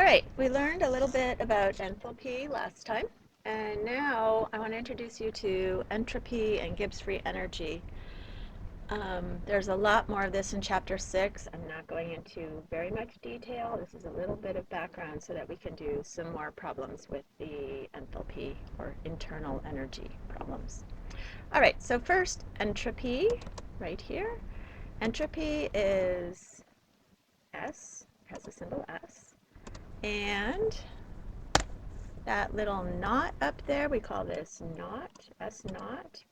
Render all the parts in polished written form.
All right, we learned a little bit about enthalpy last time, and now I want to introduce you to entropy and Gibbs free energy. There's a lot more of this in chapter 6. I'm not going into very much detail. This is a little bit of background so that we can do some more problems with the enthalpy or internal energy problems. All right, so first, entropy, right here. Entropy is S, has the symbol S. And that little knot up there, we call this naught, S naught.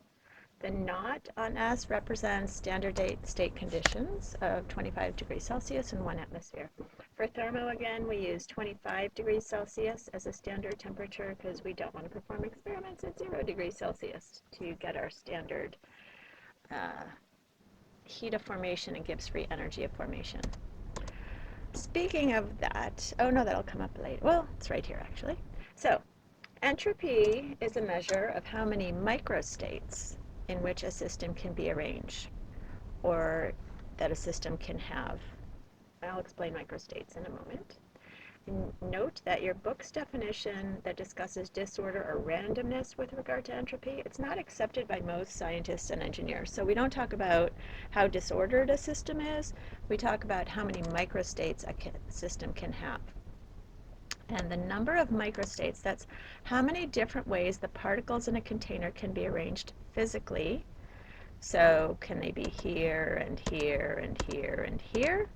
The naught on S represents standard state conditions of 25 degrees Celsius and 1 atmosphere. For thermo, again, we use 25 degrees Celsius as a standard temperature because we don't want to perform experiments at 0 degrees Celsius to get our standard heat of formation and Gibbs free energy of formation. Speaking of that, oh no, that'll come up later. Well, it's right here actually. So, entropy is a measure of how many microstates in which a system can be arranged, or that a system can have. I'll explain microstates in a moment. Note that your book's definition that discusses disorder or randomness with regard to entropy, it's not accepted by most scientists and engineers. So we don't talk about how disordered a system is, we talk about how many microstates a system can have. And the number of microstates, that's how many different ways the particles in a container can be arranged physically. So can they be here and here and here and here?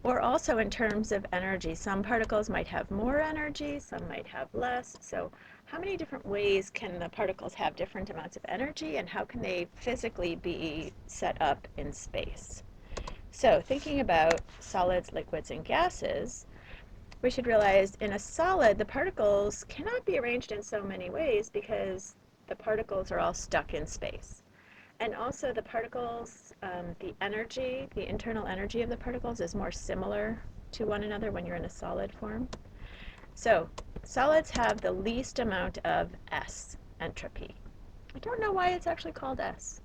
Or also in terms of energy. Some particles might have more energy, some might have less. So how many different ways can the particles have different amounts of energy, and how can they physically be set up in space? So thinking about solids, liquids, and gases, we should realize in a solid, the particles cannot be arranged in so many ways because the particles are all stuck in space. And also the particles, the energy, the internal energy of the particles is more similar to one another when you're in a solid form. So solids have the least amount of S, entropy. I don't know why it's actually called S,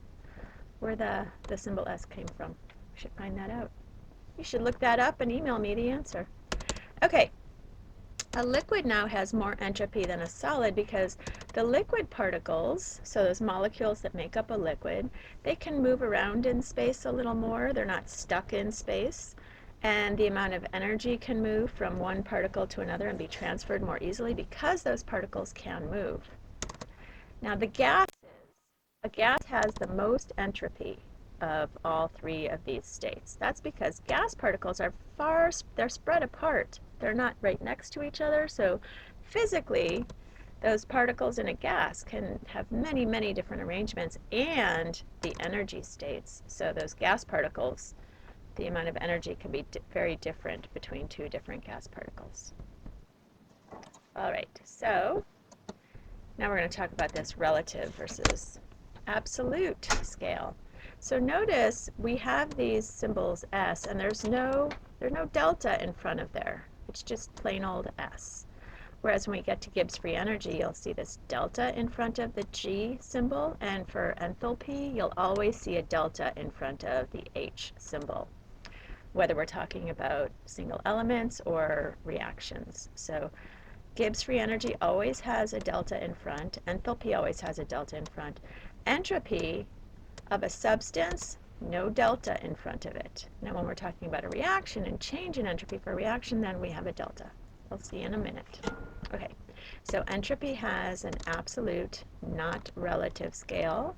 where the symbol S came from. We should find that out. You should look that up and email me the answer. Okay, a liquid now has more entropy than a solid because the liquid particles, so those molecules that make up a liquid, they can move around in space a little more. They're not stuck in space. And the amount of energy can move from one particle to another and be transferred more easily because those particles can move. Now the gases, a gas has the most entropy of all three of these states. That's because gas particles are they're spread apart. They're not right next to each other, so physically those particles in a gas can have many, many different arrangements, and the energy states, so those gas particles, the amount of energy can be very different between two different gas particles. All right, so now we're going to talk about this relative versus absolute scale. So notice we have these symbols S, and there's no delta in front of there. It's just plain old S. Whereas when we get to Gibbs free energy, you'll see this delta in front of the G symbol, and for enthalpy, you'll always see a delta in front of the H symbol, whether we're talking about single elements or reactions. So Gibbs free energy always has a delta in front, enthalpy always has a delta in front. Entropy of a substance, no delta in front of it. Now when we're talking about a reaction and change in entropy for a reaction, then we have a delta. We'll see in a minute. Okay, so entropy has an absolute, not relative scale.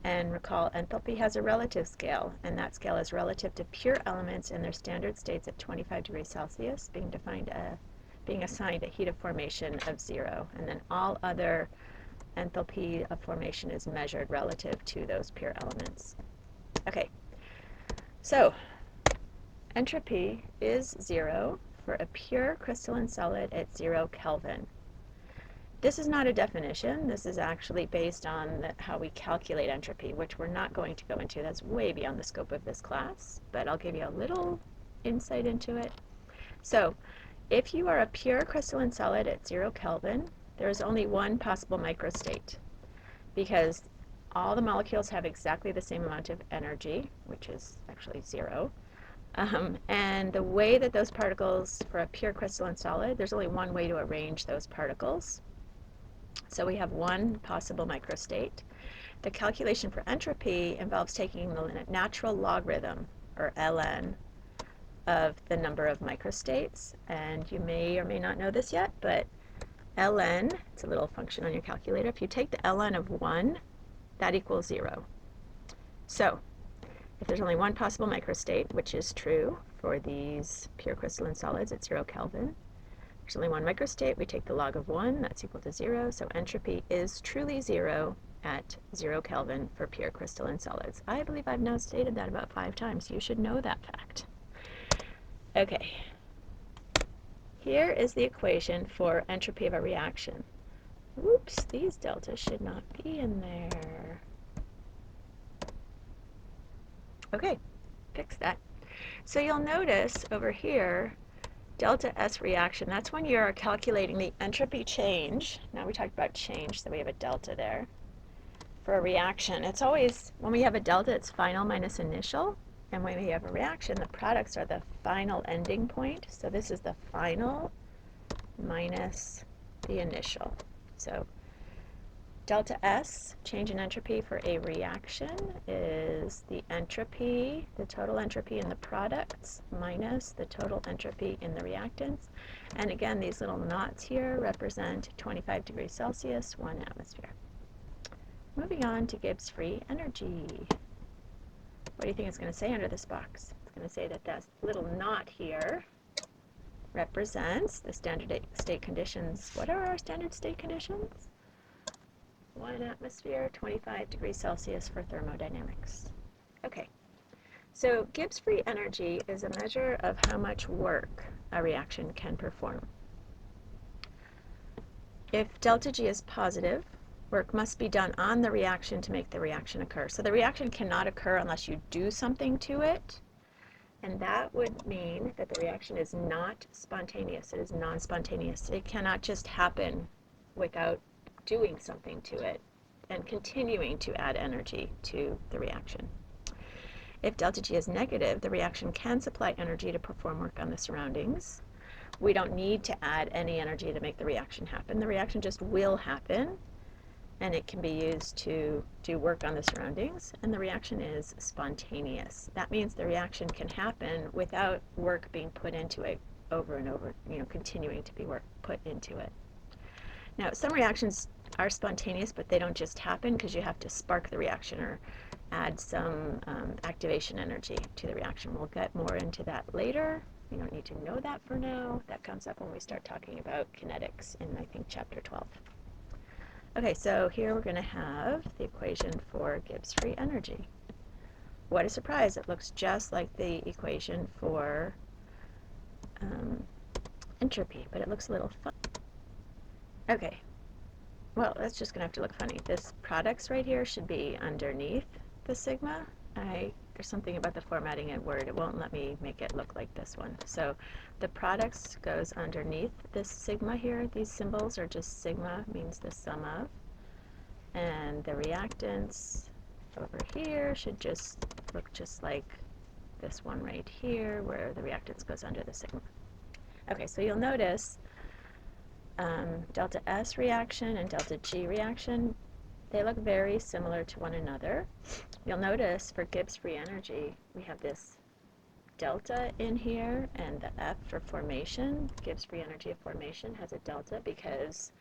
And recall, enthalpy has a relative scale, and that scale is relative to pure elements in their standard states at 25 degrees Celsius, being assigned a heat of formation of 0. And then all other enthalpy of formation is measured relative to those pure elements. Okay, so entropy is 0 for a pure crystalline solid at 0 Kelvin. This is not a definition. This is actually based on how we calculate entropy, which we're not going to go into. That's way beyond the scope of this class, but I'll give you a little insight into it. So if you are a pure crystalline solid at 0 Kelvin, there is only one possible microstate because all the molecules have exactly the same amount of energy, which is actually 0, And the way that those particles, for a pure crystalline solid, there's only one way to arrange those particles. So we have one possible microstate. The calculation for entropy involves taking the natural logarithm, or ln, of the number of microstates. And you may or may not know this yet, but ln, it's a little function on your calculator. If you take the ln of 1, that equals 0. So if there's only one possible microstate, which is true for these pure crystalline solids at 0 Kelvin, there's only one microstate, we take the log of 1, that's equal to 0, so entropy is truly 0 at 0 Kelvin for pure crystalline solids. I believe I've now stated that about 5 times. You should know that fact. Okay, here is the equation for entropy of a reaction. Whoops, these deltas should not be in there. Okay, fix that. So you'll notice over here, delta S reaction, that's when you're calculating the entropy change. Now we talked about change, so we have a delta there. For a reaction, it's always, when we have a delta, it's final minus initial. And when we have a reaction, the products are the final ending point. So this is the final minus the initial. So delta S, change in entropy for a reaction, is the entropy, the total entropy in the products, minus the total entropy in the reactants. And again, these little knots here represent 25 degrees Celsius, 1 atmosphere. Moving on to Gibbs free energy. What do you think it's going to say under this box? It's going to say that that little knot here represents the standard state conditions. What are our standard state conditions? 1 atmosphere, 25 degrees Celsius for thermodynamics. Okay, so Gibbs free energy is a measure of how much work a reaction can perform. If delta G is positive, work must be done on the reaction to make the reaction occur. So the reaction cannot occur unless you do something to it, and that would mean that the reaction is not spontaneous. It is non-spontaneous. It cannot just happen without doing something to it and continuing to add energy to the reaction. If delta G is negative, the reaction can supply energy to perform work on the surroundings. We don't need to add any energy to make the reaction happen. The reaction just will happen, and it can be used to do work on the surroundings, and the reaction is spontaneous. That means the reaction can happen without work being put into it over and over, continuing to be put into it. Now, some reactions are spontaneous, but they don't just happen because you have to spark the reaction or add some activation energy to the reaction. We'll get more into that later. You don't need to know that for now. That comes up when we start talking about kinetics in, I think, chapter 12. Okay, so here we're going to have the equation for Gibbs free energy. What a surprise, it looks just like the equation for entropy, but it looks a little fun. Okay, well, that's just going to have to look funny. This products right here should be underneath the sigma. There's something about the formatting in Word. It won't let me make it look like this one. So the products goes underneath this sigma here. These symbols are just sigma, means the sum of. And the reactants over here should just look just like this one right here, where the reactants goes under the sigma. Okay, so you'll notice delta S reaction and delta G reaction, they look very similar to one another. You'll notice for Gibbs free energy, we have this delta in here, and the F for formation. Gibbs free energy of formation has a delta because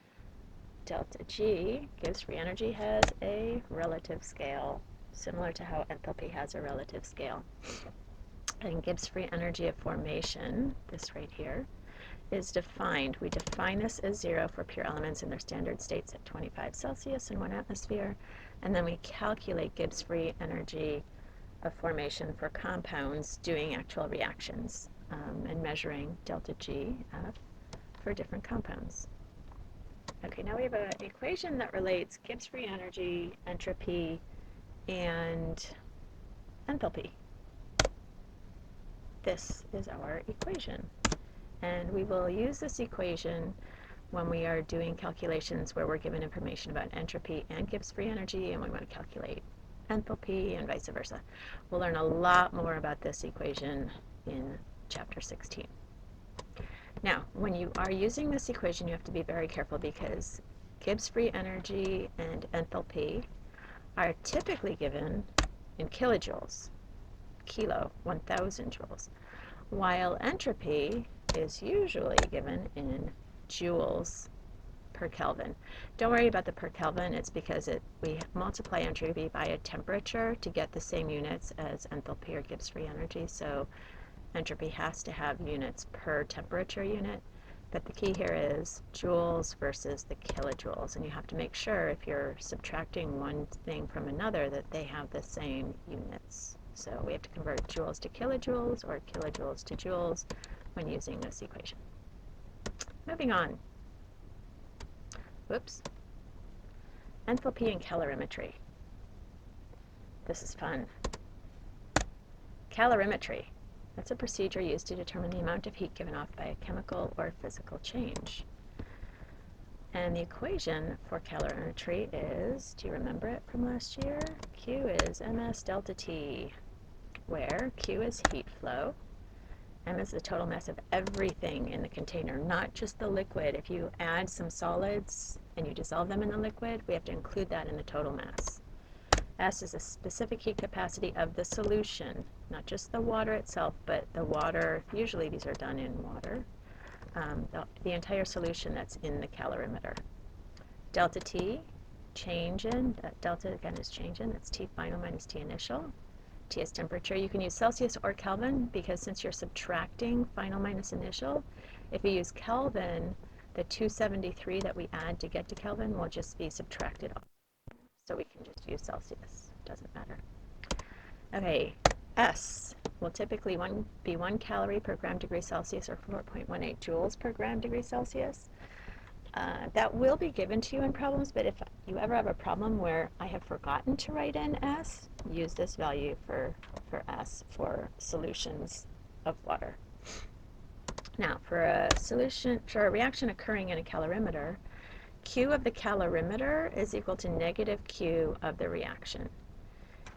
delta G, Gibbs free energy, has a relative scale, similar to how enthalpy has a relative scale. And Gibbs free energy of formation, this right here, is defined. We define this as 0 for pure elements in their standard states at 25 Celsius and 1 atmosphere, and then we calculate Gibbs free energy of formation for compounds doing actual reactions and measuring delta G, F, for different compounds. Okay, now we have an equation that relates Gibbs free energy, entropy, and enthalpy. This is our equation. And we will use this equation when we are doing calculations where we're given information about entropy and Gibbs free energy, and we want to calculate enthalpy and vice versa. We'll learn a lot more about this equation in chapter 16. Now, when you are using this equation, you have to be very careful because Gibbs free energy and enthalpy are typically given in kilojoules, kilo, 1,000 joules, while entropy is usually given in joules per Kelvin. Don't worry about the per Kelvin, it's because we multiply entropy by a temperature to get the same units as enthalpy or Gibbs free energy, so entropy has to have units per temperature unit, but the key here is joules versus the kilojoules, and you have to make sure if you're subtracting one thing from another that they have the same units. So we have to convert joules to kilojoules or kilojoules to joules when using this equation. Moving on. Whoops. Enthalpy and calorimetry. This is fun. Calorimetry. That's a procedure used to determine the amount of heat given off by a chemical or physical change. And the equation for calorimetry is, do you remember it from last year? Q is ms delta T, where Q is heat flow, M is the total mass of everything in the container, not just the liquid. If you add some solids and you dissolve them in the liquid, we have to include that in the total mass. S is a specific heat capacity of the solution, not just the water itself, but the water, usually these are done in water, the entire solution that's in the calorimeter. Delta T, change in, that delta again is change in, that's T final minus T initial. T is temperature. You can use Celsius or Kelvin because since you're subtracting final minus initial, if you use Kelvin, the 273 that we add to get to Kelvin will just be subtracted off. So we can just use Celsius, doesn't matter. Okay, S will typically be 1 calorie per gram degree Celsius or 4.18 joules per gram degree Celsius. That will be given to you in problems, but if you ever have a problem where I have forgotten to write in S, use this value for S for solutions of water. Now, for a reaction occurring in a calorimeter, Q of the calorimeter is equal to negative Q of the reaction.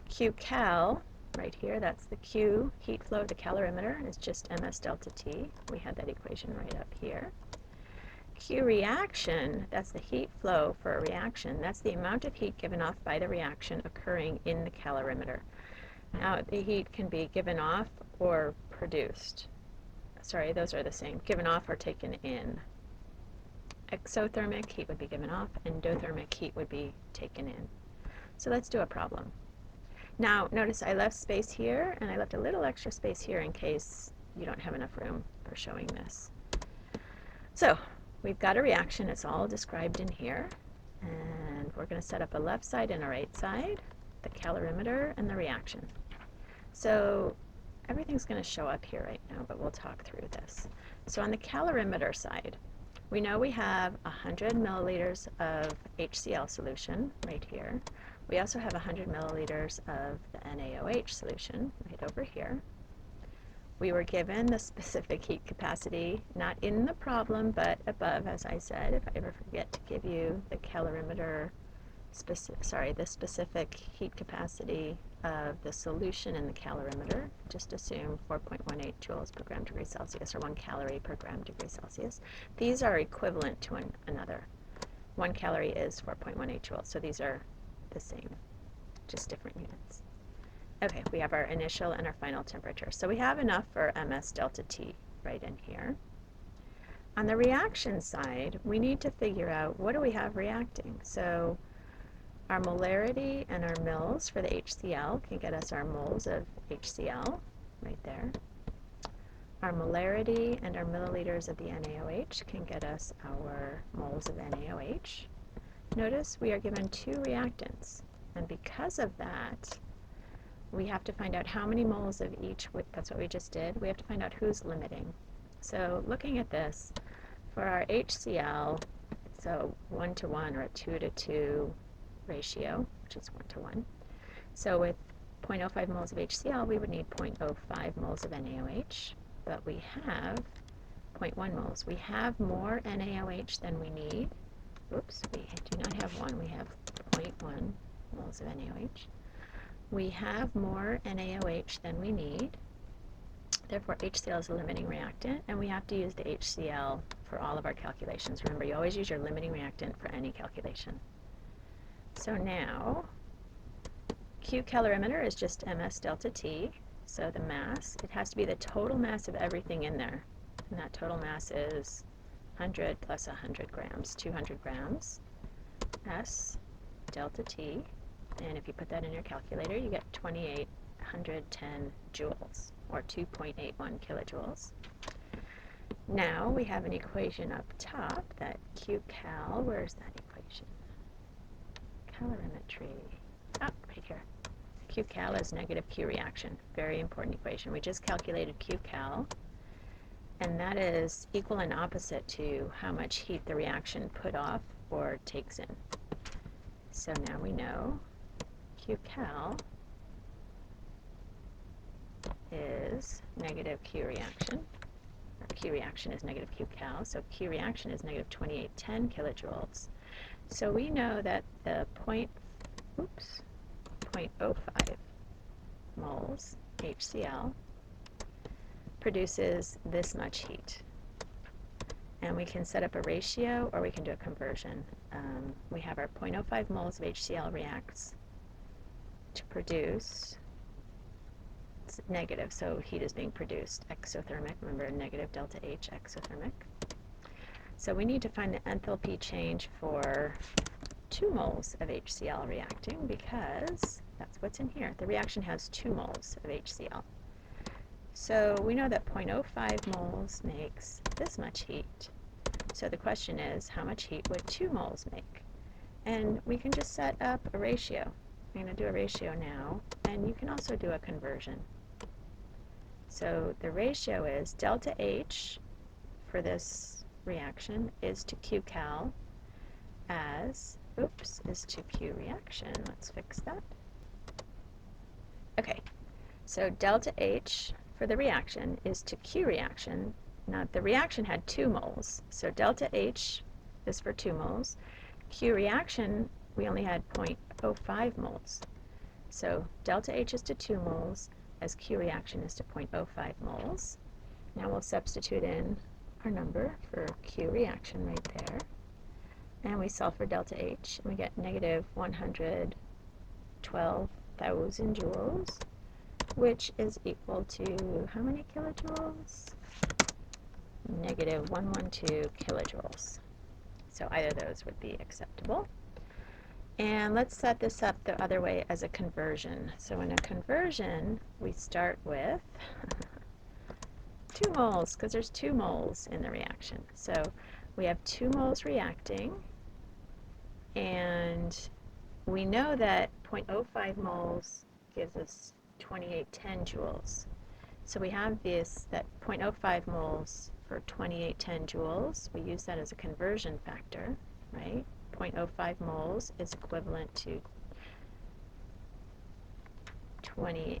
Q cal, right here, that's the Q heat flow of the calorimeter, is just ms delta T. We had that equation right up here. Q reaction, that's the heat flow for a reaction. That's the amount of heat given off by the reaction occurring in the calorimeter. Now, the heat can be given off or produced. Sorry, those are the same. Given off or taken in. Exothermic heat would be given off, endothermic heat would be taken in. So let's do a problem. Now, notice I left space here, and I left a little extra space here in case you don't have enough room for showing this. So, we've got a reaction. It's all described in here. And we're going to set up a left side and a right side, the calorimeter and the reaction. So, everything's going to show up here right now, but we'll talk through this. So, on the calorimeter side, we know we have 100 milliliters of HCl solution right here. We also have 100 milliliters of the NaOH solution right over here. We were given the specific heat capacity, not in the problem, but above, as I said. If I ever forget to give you the calorimeter, the specific heat capacity of the solution in the calorimeter, just assume 4.18 joules per gram degree Celsius, or 1 calorie per gram degree Celsius. These are equivalent to another. 1 calorie is 4.18 joules, so these are the same, just different units. Okay, we have our initial and our final temperature. So we have enough for ms delta T right in here. On the reaction side, we need to figure out what do we have reacting. So our molarity and our mils for the HCl can get us our moles of HCl right there. Our molarity and our milliliters of the NaOH can get us our moles of NaOH. Notice we are given 2 reactants, and because of that, we have to find out how many moles of each, that's what we just did. We have to find out who's limiting. So looking at this, for our HCl, so 1 to 1 or a 2 to 2 ratio, which is 1 to 1. So with 0.05 moles of HCl, we would need 0.05 moles of NaOH, but we have 0.1 moles. We have more NaOH than we need. Oops, we do not have 1, we have 0.1 moles of NaOH. We have more NaOH than we need, Therefore, HCl is a limiting reactant, and we have to use the HCl for all of our calculations. Remember, you always use your limiting reactant for any calculation. So now, Q calorimeter is just ms delta T. So the mass, it has to be the total mass of everything in there. And that total mass is 100 plus 100 grams, 200 grams, S delta T. And if you put that in your calculator, you get 2,810 joules, or 2.81 kilojoules. Now we have an equation up top that Q-cal, where's that equation? Calorimetry. Ah, right here. Q-cal is negative Q reaction. Very important equation. We just calculated Q-cal, and that is equal and opposite to how much heat the reaction put off or takes in. So now we know Q-cal is negative Q reaction. Or Q reaction is negative Q-cal, so Q reaction is negative 2810 kilojoules. So we know that the 0.05 moles HCl produces this much heat. And we can set up a ratio, or we can do a conversion. We have our 0.05 moles of HCl reacts to produce, it's negative, so heat is being produced, exothermic, remember negative delta H exothermic. So we need to find the enthalpy change for 2 moles of HCl reacting, because that's what's in here. The reaction has 2 moles of HCl. So we know that 0.05 moles makes this much heat. So the question is, how much heat would 2 moles make? And we can just set up a ratio. I'm going to do a ratio now, and you can also do a conversion. So the ratio is delta H for this reaction is to Q-cal as, is to Q reaction. Let's fix that. Okay, so delta H for the reaction is to Q reaction. Now the reaction had 2 moles, so delta H is for 2 moles. Q reaction, we only had 0.05 moles. So delta H is to 2 moles, as Q reaction is to 0.05 moles. Now we'll substitute in our number for Q reaction right there. And we solve for delta H, and we get negative 112,000 joules, which is equal to how many kilojoules? Negative 112 kilojoules. So either of those would be acceptable. And let's set this up the other way as a conversion. So in a conversion, we start with 2 moles, because there's 2 moles in the reaction. So we have 2 moles reacting, and we know that 0.05 moles gives us 2810 joules. So we have this, that 0.05 moles for 2810 joules. We use that as a conversion factor, right? 0.05 moles is equivalent to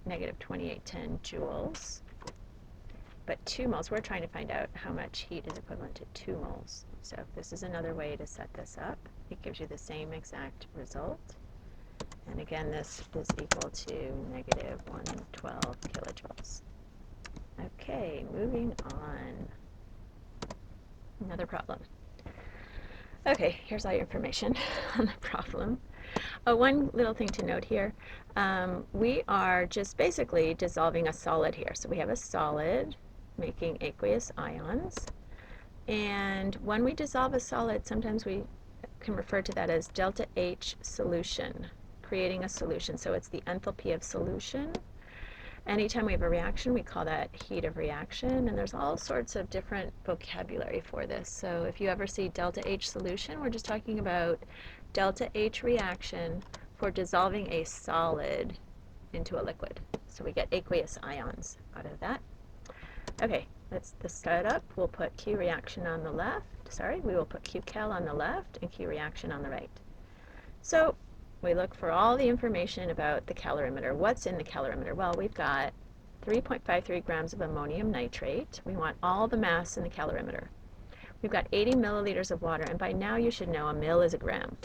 negative 2810 joules. But 2 moles, we're trying to find out how much heat is equivalent to 2 moles. So this is another way to set this up. It gives you the same exact result. And again, this is equal to negative 112 kilojoules. Okay, moving on. Another problem. Okay, here's all your information on the problem. One little thing to note here, we are just basically dissolving a solid here. So we have a solid making aqueous ions, and when we dissolve a solid, sometimes we can refer to that as delta H solution, creating a solution. So it's the enthalpy of solution. Anytime we have a reaction, we call that heat of reaction, and there's all sorts of different vocabulary for this. So if you ever see delta H solution, we're just talking about delta H reaction for dissolving a solid into a liquid. So we get aqueous ions out of that. Okay, let's set up. We'll put Q reaction on the left. We will put Q-cal on the left and Q reaction on the right. So we look for all the information about the calorimeter. What's in the calorimeter? Well, we've got 3.53 grams of ammonium nitrate. We want all the mass in the calorimeter. We've got 80 milliliters of water, and by now you should know a mil is a gram.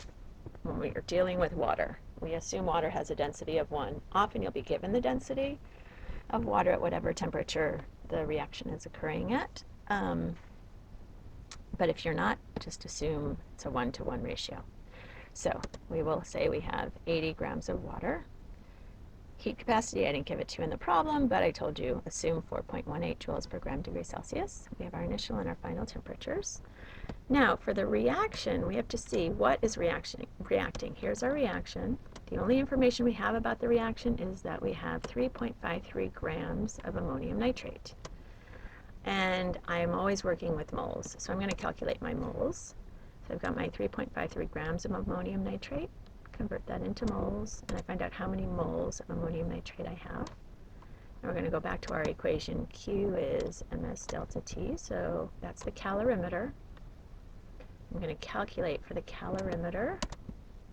When we are dealing with water, we assume water has a density of 1. Often you'll be given the density of water at whatever temperature the reaction is occurring at. But if you're not, just assume it's a 1-to-1 ratio. So we will say we have 80 grams of water. Heat capacity, I didn't give it to you in the problem, but I told you assume 4.18 joules per gram degree Celsius. We have our initial and our final temperatures. Now for the reaction, we have to see what is reacting. Here's our reaction. The only information we have about the reaction is that we have 3.53 grams of ammonium nitrate. And I'm always working with moles, so I'm going to calculate my moles. So I've got my 3.53 grams of ammonium nitrate, convert that into moles, and I find out how many moles of ammonium nitrate I have. And we're going to go back to our equation. Q is ms delta T, so that's the calorimeter. I'm going to calculate for the calorimeter,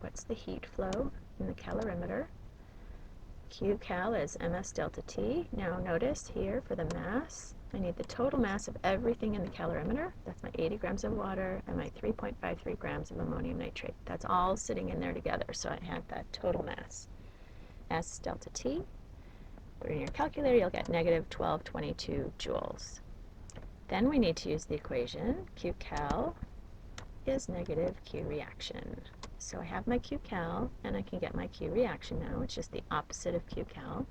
what's the heat flow in the calorimeter. Qcal is ms delta T. Now notice here for the mass, I need the total mass of everything in the calorimeter. That's my 80 grams of water and my 3.53 grams of ammonium nitrate. That's all sitting in there together, so I have that total mass. S delta T. Put it in your calculator, you'll get negative 1222 joules. Then we need to use the equation. Qcal is negative Q reaction. So I have my Qcal, and I can get my Q reaction now. It's just the opposite of Qcal.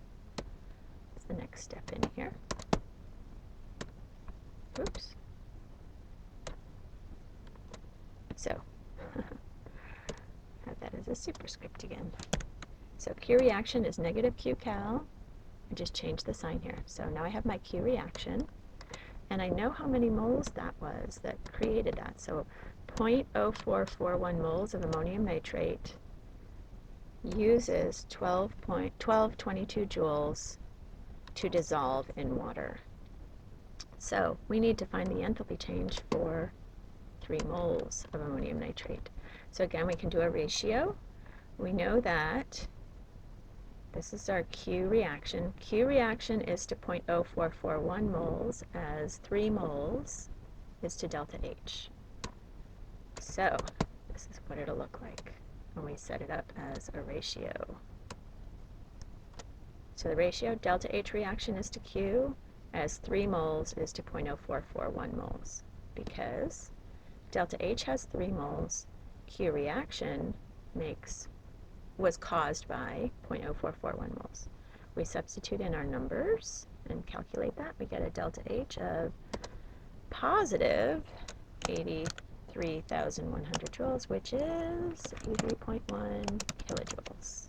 That's the next step in here. Oops. So, have that as a superscript again. So Q reaction is negative Qcal. I just changed the sign here. So now I have my Q reaction, and I know how many moles that was that created that. So 0.0441 moles of ammonium nitrate uses 1222 joules to dissolve in water. So we need to find the enthalpy change for 3 moles of ammonium nitrate. So again, we can do a ratio. We know that this is our Q reaction. Q reaction is to 0.0441 moles, as 3 moles is to delta H. So this is what it'll look like when we set it up as a ratio. So the ratio delta H reaction is to Q, as 3 moles is to 0.0441 moles. Because delta H has 3 moles, Q reaction was caused by 0.0441 moles. We substitute in our numbers and calculate that. We get a delta H of positive 83,100 joules, which is 83.1 kilojoules.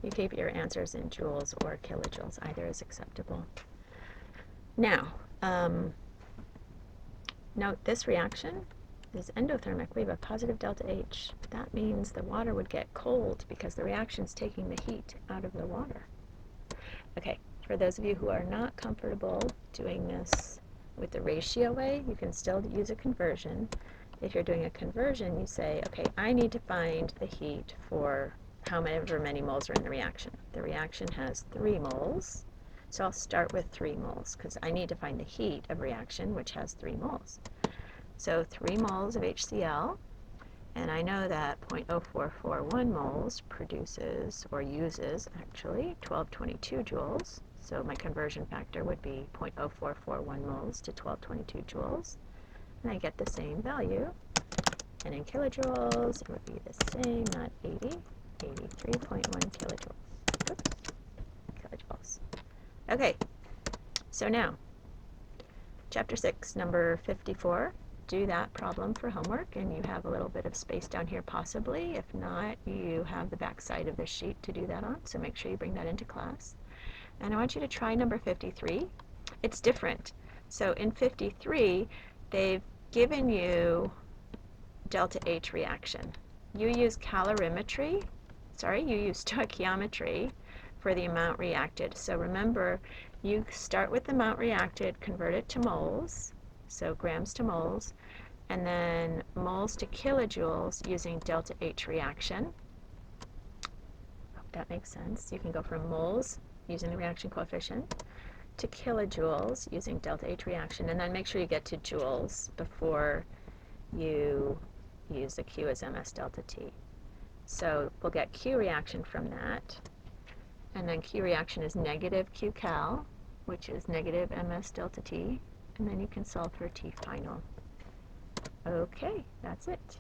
You keep your answers in joules or kilojoules. Either is acceptable. Now, note this reaction is endothermic. We have a positive delta H. That means the water would get cold because the reaction is taking the heat out of the water. Okay, for those of you who are not comfortable doing this with the ratio way, you can still use a conversion. If you're doing a conversion, you say, okay, I need to find the heat for however many moles are in the reaction. The reaction has 3 moles, so I'll start with 3 moles because I need to find the heat of reaction, which has 3 moles. So 3 moles of HCl, and I know that 0.0441 moles produces, or uses actually, 1222 joules. So my conversion factor would be 0.0441 moles to 1222 joules. And I get the same value. And in kilojoules, it would be the same, not 80, 83.1 kilojoules. Oops, kilojoules. Okay, so now, chapter 6, number 54. Do that problem for homework, and you have a little bit of space down here possibly. If not, you have the back side of the sheet to do that on, so make sure you bring that into class. And I want you to try number 53. It's different. So in 53, they've given you delta H reaction. You use calorimetry, you use stoichiometry for the amount reacted. So remember, you start with the amount reacted, convert it to moles, so grams to moles, and then moles to kilojoules using delta H reaction. Hope that makes sense. You can go from moles using the reaction coefficient to kilojoules using delta H reaction, and then make sure you get to joules before you use the Q as ms delta T. So we'll get Q reaction from that, and then Q reaction is negative Qcal, which is negative ms delta T, and then you can solve for T final. Okay, that's it.